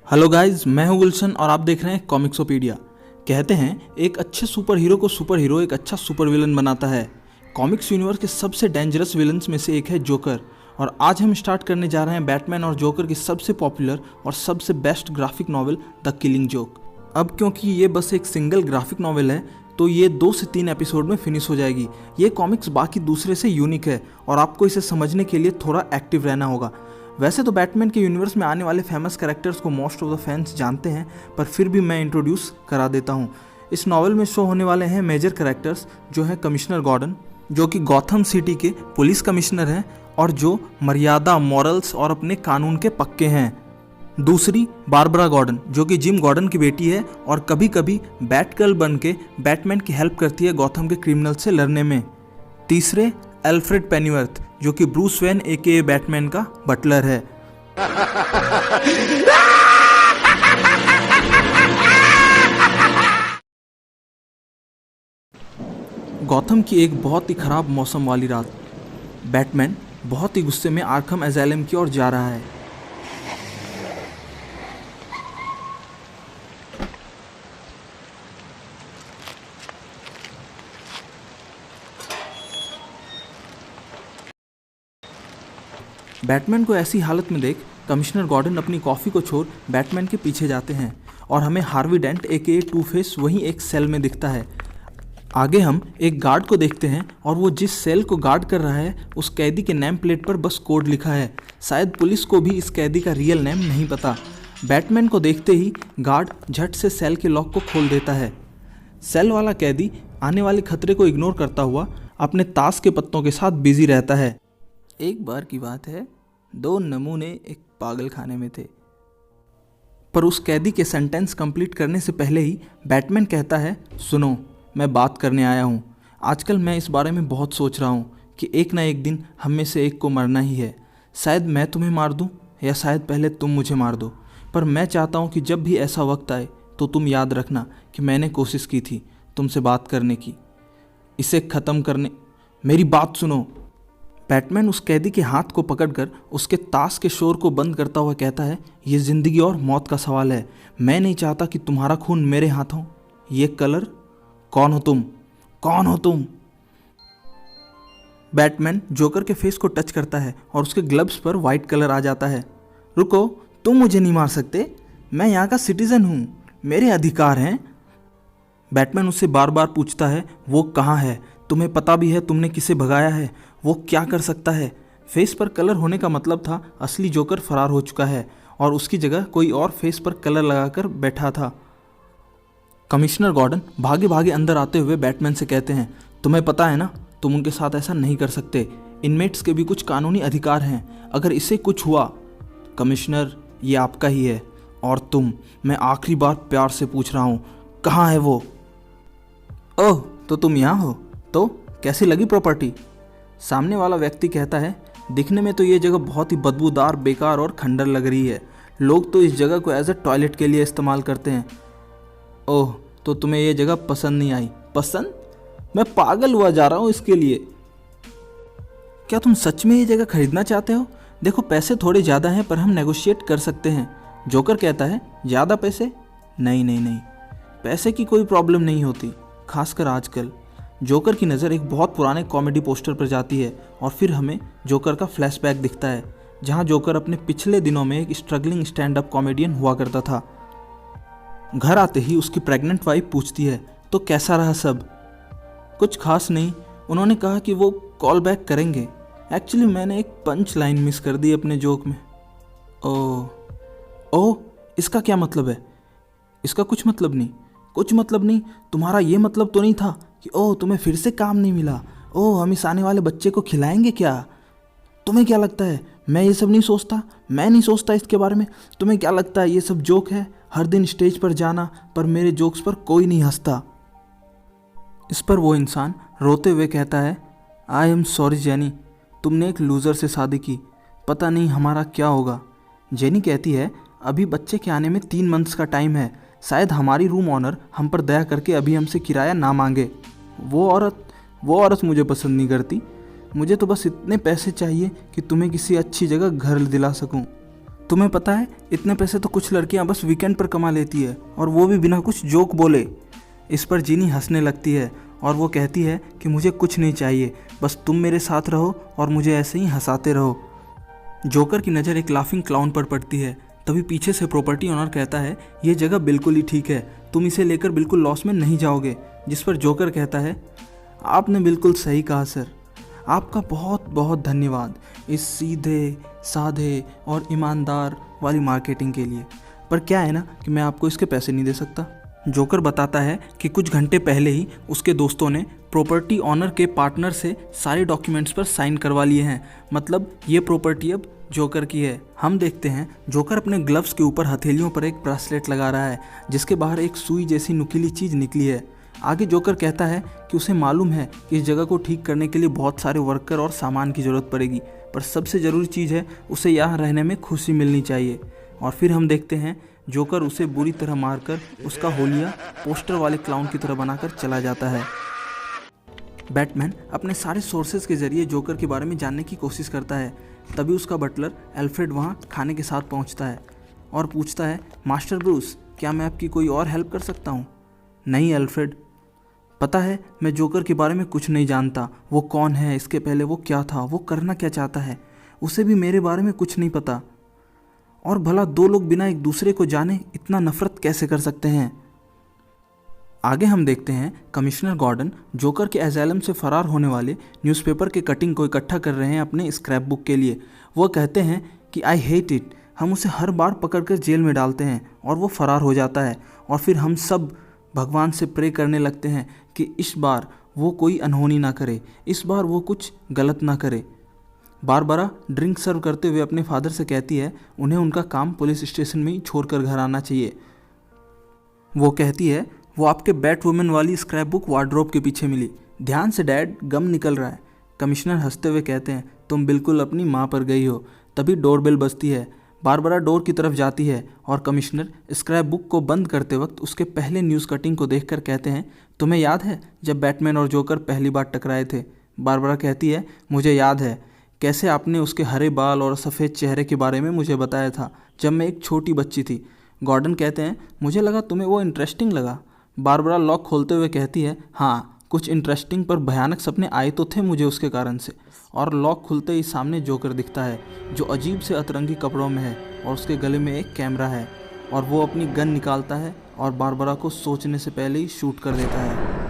Hello guys, मैं हूं गुलशन और आप देख रहे हैं कॉमिक्सोपीडिया। कहते हैं एक अच्छे सुपर हीरो को सुपर हीरो एक अच्छा सुपर विलन बनाता है। कॉमिक्स यूनिवर्स के सबसे डेंजरस विलन्स में से एक है जोकर, और आज हम स्टार्ट करने जा रहे हैं बैटमैन और जोकर की सबसे पॉपुलर और सबसे best graphic novel the killing joke. अब क्योंकि ये बस एक सिंगल ग्राफिक नॉवल है तो ये 2 से 3 एपिसोड में फिनिश हो जाएगी। ये कॉमिक्स बाकी दूसरे से यूनिक है और आपको इसे समझने के लिए थोड़ा एक्टिव रहना होगा। वैसे तो बैटमैन के यूनिवर्स में आने वाले फेमस कैरेक्टर्स को मोस्ट ऑफ द फैंस जानते हैं, पर फिर भी मैं इंट्रोड्यूस करा देता हूँ। इस नॉवल में शो होने वाले हैं मेजर कैरेक्टर्स, जो है कमिश्नर गॉर्डन, जो कि गॉथम सिटी के पुलिस कमिश्नर हैं और जो मर्यादा, मॉरल्स और अपने कानून के पक्के हैं। दूसरी बारबरा गॉर्डन, जो कि जिम गॉर्डन की बेटी है और कभी कभी बैटगर्ल बन के बैटमैन की हेल्प करती है गॉथम के क्रिमिनल से लड़ने में। तीसरे एल्फ्रेड पेनीवर्थ, जो कि ब्रूस वेन एके बैटमैन का बटलर है। गॉथम की एक बहुत ही खराब मौसम वाली रात, बैटमैन बहुत ही गुस्से में आर्खम एजाइलम की ओर जा रहा है। बैटमैन को ऐसी हालत में देख कमिश्नर गॉर्डन अपनी कॉफ़ी को छोड़ बैटमैन के पीछे जाते हैं और हमें Harvey Dent aka two face वहीं एक सेल में दिखता है। आगे हम एक गार्ड को देखते हैं और वो जिस सेल को गार्ड कर रहा है उस कैदी के नेम प्लेट पर बस कोड लिखा है। शायद पुलिस को भी इस कैदी का रियल नेम नहीं पता। बैटमैन को देखते ही गार्ड झट से सेल के लॉक को खोल देता है। सेल वाला कैदी आने वाले खतरे को इग्नोर करता हुआ अपने ताश के पत्तों के साथ बिजी रहता है। एक बार की बात है, 2 नमूने एक पागल खाने में थे। पर उस कैदी के सेंटेंस कंप्लीट करने से पहले ही बैटमैन कहता है, सुनो, मैं बात करने आया हूँ। आजकल मैं इस बारे में बहुत सोच रहा हूँ कि एक ना एक दिन हम में से एक को मरना ही है। शायद मैं तुम्हें मार दूँ या शायद पहले तुम मुझे मार दो, पर मैं चाहता हूँ कि जब भी ऐसा वक्त आए तो तुम याद रखना कि मैंने कोशिश की थी तुमसे बात करने की, इसे ख़त्म करने। मेरी बात सुनो। बैटमैन उस कैदी के हाथ को पकड़कर उसके ताश के शोर को बंद करता हुआ कहता है, ये ज़िंदगी और मौत का सवाल है। मैं नहीं चाहता कि तुम्हारा खून मेरे हाथ हो। ये कलर, कौन हो तुम? कौन हो तुम? बैटमैन जोकर के फेस को टच करता है और उसके ग्लव्स पर वाइट कलर आ जाता है। रुको, तुम मुझे नहीं मार सकते। मैं यहाँ का सिटीज़न हूँ, मेरे अधिकार हैं। बैटमैन उससे बार बार पूछता है, वो कहाँ है? तुम्हें पता भी है तुमने किसे भगाया है? वो क्या कर सकता है? फेस पर कलर होने का मतलब था असली जोकर फरार हो चुका है और उसकी जगह कोई और फेस पर कलर लगाकर बैठा था। कमिश्नर गॉर्डन भागे भागे अंदर आते हुए बैटमैन से कहते हैं, तुम्हें पता है ना, तुम उनके साथ ऐसा नहीं कर सकते। इनमेट्स के भी कुछ कानूनी अधिकार हैं। अगर इसे कुछ हुआ, कमिश्नर, ये आपका ही है। और तुम, मैं आखिरी बार प्यार से पूछ रहा हूँ, कहाँ है वो? ओह, तो तुम यहाँ हो। तो कैसी लगी प्रॉपर्टी? सामने वाला व्यक्ति कहता है, दिखने में तो ये जगह बहुत ही बदबूदार, बेकार और खंडर लग रही है। लोग तो इस जगह को एज ए टॉयलेट के लिए इस्तेमाल करते हैं। ओह, तो तुम्हें ये जगह पसंद नहीं आई? पसंद? मैं पागल हुआ जा रहा हूँ इसके लिए। क्या तुम सच में ये जगह खरीदना चाहते हो? देखो, पैसे थोड़े ज़्यादा हैं पर हम नेगोशिएट कर सकते हैं। जोकर कहता है, ज़्यादा पैसे? नहीं नहीं नहीं, पैसे की कोई प्रॉब्लम नहीं होती, खासकर आजकल। जोकर की नज़र एक बहुत पुराने कॉमेडी पोस्टर पर जाती है और फिर हमें जोकर का फ्लैशबैक दिखता है, जहां जोकर अपने पिछले दिनों में एक स्ट्रगलिंग स्टैंड अप कॉमेडियन हुआ करता था। घर आते ही उसकी प्रेग्नेंट वाइफ पूछती है, तो कैसा रहा सब? कुछ खास नहीं, उन्होंने कहा कि वो कॉल बैक करेंगे। एक्चुअली मैंने एक पंच लाइन मिस कर दी अपने जोक में। ओह, इसका क्या मतलब है? इसका कुछ मतलब नहीं। कुछ मतलब नहीं? तुम्हारा ये मतलब तो नहीं था कि ओह, तुम्हें फिर से काम नहीं मिला? ओह, हम इस आने वाले बच्चे को खिलाएंगे क्या? तुम्हें क्या लगता है मैं ये सब नहीं सोचता? मैं नहीं सोचता इसके बारे में। तुम्हें क्या लगता है ये सब जोक है? हर दिन स्टेज पर जाना, पर मेरे जोक्स पर कोई नहीं हंसता। इस पर वो इंसान रोते हुए कहता है, आई एम सॉरी जेनी, तुमने एक लूज़र से शादी की, पता नहीं हमारा क्या होगा। जेनी कहती है, अभी बच्चे के आने में 3 मंथ्स का टाइम है। शायद हमारी रूम ऑनर हम पर दया करके अभी हमसे किराया ना मांगे। वो औरत मुझे पसंद नहीं करती। मुझे तो बस इतने पैसे चाहिए कि तुम्हें किसी अच्छी जगह घर दिला सकूं। तुम्हें पता है इतने पैसे तो कुछ लड़कियां बस वीकेंड पर कमा लेती है, और वो भी बिना कुछ जोक बोले। इस पर जीनी हंसने लगती है और वो कहती है कि मुझे कुछ नहीं चाहिए, बस तुम मेरे साथ रहो और मुझे ऐसे ही हंसाते रहो। जोकर की नज़र एक लाफिंग क्लाउन पर पड़ती है। तभी पीछे से प्रॉपर्टी ओनर कहता है, ये जगह बिल्कुल ही ठीक है, तुम इसे लेकर बिल्कुल लॉस में नहीं जाओगे। जिस पर जोकर कहता है, आपने बिल्कुल सही कहा सर, आपका बहुत बहुत धन्यवाद इस सीधे साधे और ईमानदार वाली मार्केटिंग के लिए। पर क्या है ना कि मैं आपको इसके पैसे नहीं दे सकता। जोकर बताता है कि कुछ घंटे पहले ही उसके दोस्तों ने प्रॉपर्टी ऑनर के पार्टनर से सारे डॉक्यूमेंट्स पर साइन करवा लिए हैं, मतलब ये प्रॉपर्टी अब जोकर की है। हम देखते हैं जोकर अपने ग्लव्स के ऊपर हथेलियों पर एक ब्रेसलेट लगा रहा है जिसके बाहर एक सुई जैसी नुकीली चीज़ निकली है। आगे जोकर कहता है कि उसे मालूम है कि इस जगह को ठीक करने के लिए बहुत सारे वर्कर और सामान की ज़रूरत पड़ेगी, पर सबसे ज़रूरी चीज़ है उसे यहाँ रहने में खुशी मिलनी चाहिए। और फिर हम देखते हैं जोकर उसे बुरी तरह मारकर उसका होलिया पोस्टर वाले क्लाउन की तरह बनाकर चला जाता है। बैटमैन अपने सारे सोर्सेज के ज़रिए जोकर के बारे में जानने की कोशिश करता है। तभी उसका बटलर एल्फ्रेड वहाँ खाने के साथ पहुँचता है और पूछता है, मास्टर ब्रूस, क्या मैं आपकी कोई और हेल्प कर सकता हूँ? नहीं एल्फ्रेड, पता है मैं जोकर के बारे में कुछ नहीं जानता। वो कौन है, इसके पहले वो क्या था, वो करना क्या चाहता है, उसे भी मेरे बारे में कुछ नहीं पता। और भला दो लोग बिना एक दूसरे को जाने इतना नफरत कैसे कर सकते हैं? आगे हम देखते हैं कमिश्नर गॉर्डन जोकर के एजाइलम से फरार होने वाले न्यूज़पेपर के कटिंग को इकट्ठा कर रहे हैं अपने स्क्रैप बुक के लिए। वो कहते हैं कि आई हेट इट, हम उसे हर बार पकड़कर जेल में डालते हैं और वो फरार हो जाता है, और फिर हम सब भगवान से प्रे करने लगते हैं कि इस बार वो कोई अनहोनी ना करे, इस बार वो कुछ गलत ना करे। बारबरा ड्रिंक सर्व करते हुए अपने फादर से कहती है उन्हें उनका काम पुलिस स्टेशन में ही छोड़कर घर आना चाहिए। वो कहती है वो आपके बैट वुमेन वाली स्क्रैप बुक वार्डरोब के पीछे मिली। ध्यान से डैड, गम निकल रहा है। कमिश्नर हंसते हुए कहते हैं तुम बिल्कुल अपनी माँ पर गई हो। तभी डोरबेल बजती है। बारबरा डोर की तरफ जाती है और कमिश्नर स्क्रैप बुक को बंद करते वक्त उसके पहले न्यूज़ कटिंग को देखकर कहते हैं, तुम्हें याद है जब बैटमैन और जोकर पहली बार टकराए थे? बारबरा कहती है, मुझे याद है, कैसे आपने उसके हरे बाल और सफ़ेद चेहरे के बारे में मुझे बताया था जब मैं एक छोटी बच्ची थी। गॉर्डन कहते हैं, मुझे लगा तुम्हें वो इंटरेस्टिंग लगा। बारबरा लॉक खोलते हुए कहती है, हाँ कुछ इंटरेस्टिंग, पर भयानक सपने आए तो थे मुझे उसके कारण से। और लॉक खुलते ही सामने जोकर दिखता है जो अजीब से अतरंगी कपड़ों में है और उसके गले में एक कैमरा है, और वो अपनी गन निकालता है और बारबरा को सोचने से पहले ही शूट कर देता है।